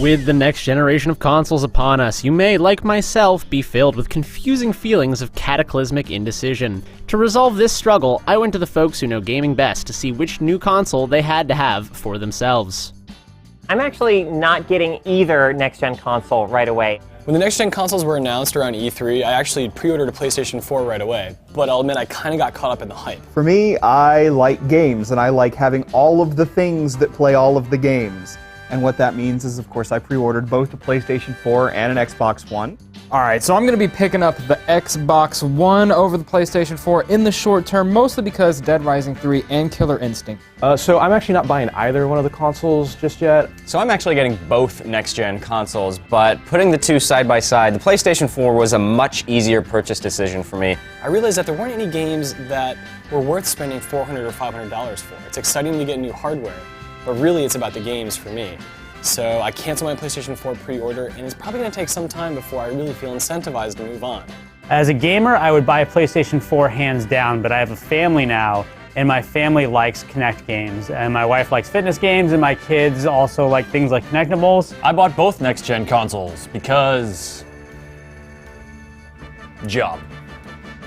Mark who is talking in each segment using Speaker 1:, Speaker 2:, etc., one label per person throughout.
Speaker 1: With the next generation of consoles upon us, you may, like myself, be filled with confusing feelings of cataclysmic indecision. To resolve this struggle, I went to the folks who know gaming best to see which new console they had to have for themselves.
Speaker 2: I'm actually not getting either next-gen console right away.
Speaker 3: When the next-gen consoles were announced around E3, I actually pre-ordered a PlayStation 4 right away, but I'll admit I kind of got caught up in the hype.
Speaker 4: For me, I like games, and I like having all of the things that play all of the games. And what that means is, of course, I pre-ordered both a PlayStation 4 and an Xbox One.
Speaker 5: Alright, so I'm going to be picking up the Xbox One over the PlayStation 4 in the short term, mostly because Dead Rising 3 and Killer Instinct.
Speaker 6: So I'm actually not buying either one of the consoles just yet.
Speaker 7: So I'm actually getting both next-gen consoles, but putting the two side by side, the PlayStation 4 was a much easier purchase decision for me.
Speaker 3: I realized that there weren't any games that were worth spending $400 or $500 for. It's exciting to get new hardware, but really it's about the games for me. So I canceled my PlayStation 4 pre-order, and it's probably going to take some time before I really feel incentivized to move on.
Speaker 8: As a gamer, I would buy a PlayStation 4 hands down, but I have a family now, and my family likes Kinect games, and my wife likes fitness games, and my kids also like things like Kinectables.
Speaker 9: I bought both next-gen consoles because... job.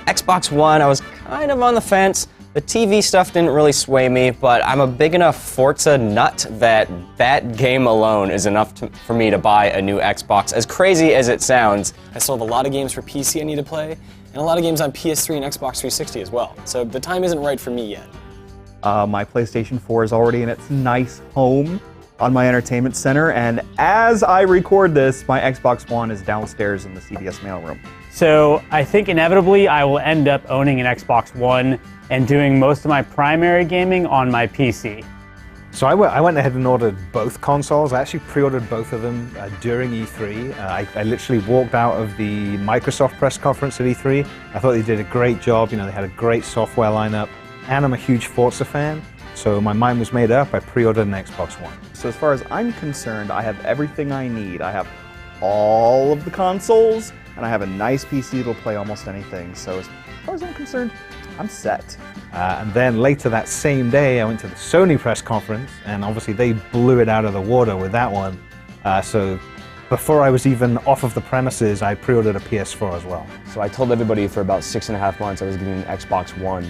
Speaker 7: Xbox One, I was kind of on the fence. The TV stuff didn't really sway me, but I'm a big enough Forza nut that that game alone is enough for me to buy a new Xbox, as crazy as it sounds.
Speaker 3: I still have a lot of games for PC I need to play, and a lot of games on PS3 and Xbox 360 as well. So the time isn't right for me yet.
Speaker 4: My PlayStation 4 is already in its nice home on my entertainment center, and as I record this, my Xbox One is downstairs in the CVS mailroom.
Speaker 8: So I think inevitably I will end up owning an Xbox One and doing most of my primary gaming on my PC.
Speaker 10: So I went ahead and ordered both consoles. I actually pre-ordered both of them during E3. I literally walked out of the Microsoft press conference at E3. I thought they did a great job. You know, they had a great software lineup, and I'm a huge Forza fan. So my mind was made up. I pre-ordered an Xbox One.
Speaker 4: So as far as I'm concerned, I have everything I need. I have all of the consoles, and I have a nice PC that'll play almost anything. So as far as I'm concerned, I'm set.
Speaker 10: And then later that same day, I went to the Sony press conference, and obviously they blew it out of the water with that one. So before I was even off of the premises, I pre-ordered a PS4 as well.
Speaker 6: So I told everybody for about 6.5 months I was getting an Xbox One,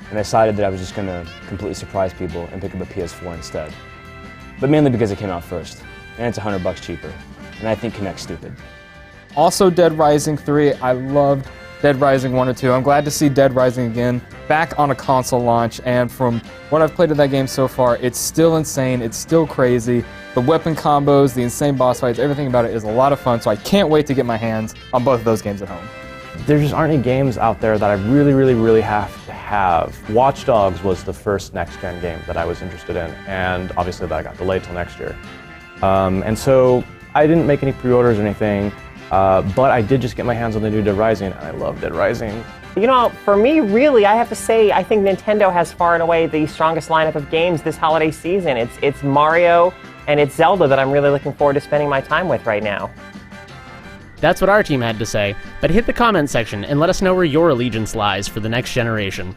Speaker 6: and I decided that I was just going to completely surprise people and pick up a PS4 instead. But mainly because it came out first, and it's $100 cheaper, and I think Kinect's stupid.
Speaker 5: Also Dead Rising 3, I loved Dead Rising 1 or 2. I'm glad to see Dead Rising again back on a console launch, and from what I've played of that game so far, it's still insane, it's still crazy. The weapon combos, the insane boss fights, everything about it is a lot of fun, so I can't wait to get my hands on both of those games at home.
Speaker 6: There just aren't any games out there that I really have to have. Watch Dogs was the first next-gen game that I was interested in, and obviously that got delayed till next year. And so I didn't make any pre-orders or anything, but I did just get my hands on the new Dead Rising, and I love Dead Rising.
Speaker 2: You know, for me, really, I have to say, I think Nintendo has far and away the strongest lineup of games this holiday season. It's Mario and it's Zelda that I'm really looking forward to spending my time with right now.
Speaker 1: That's what our team had to say, but hit the comments section and let us know where your allegiance lies for the next generation.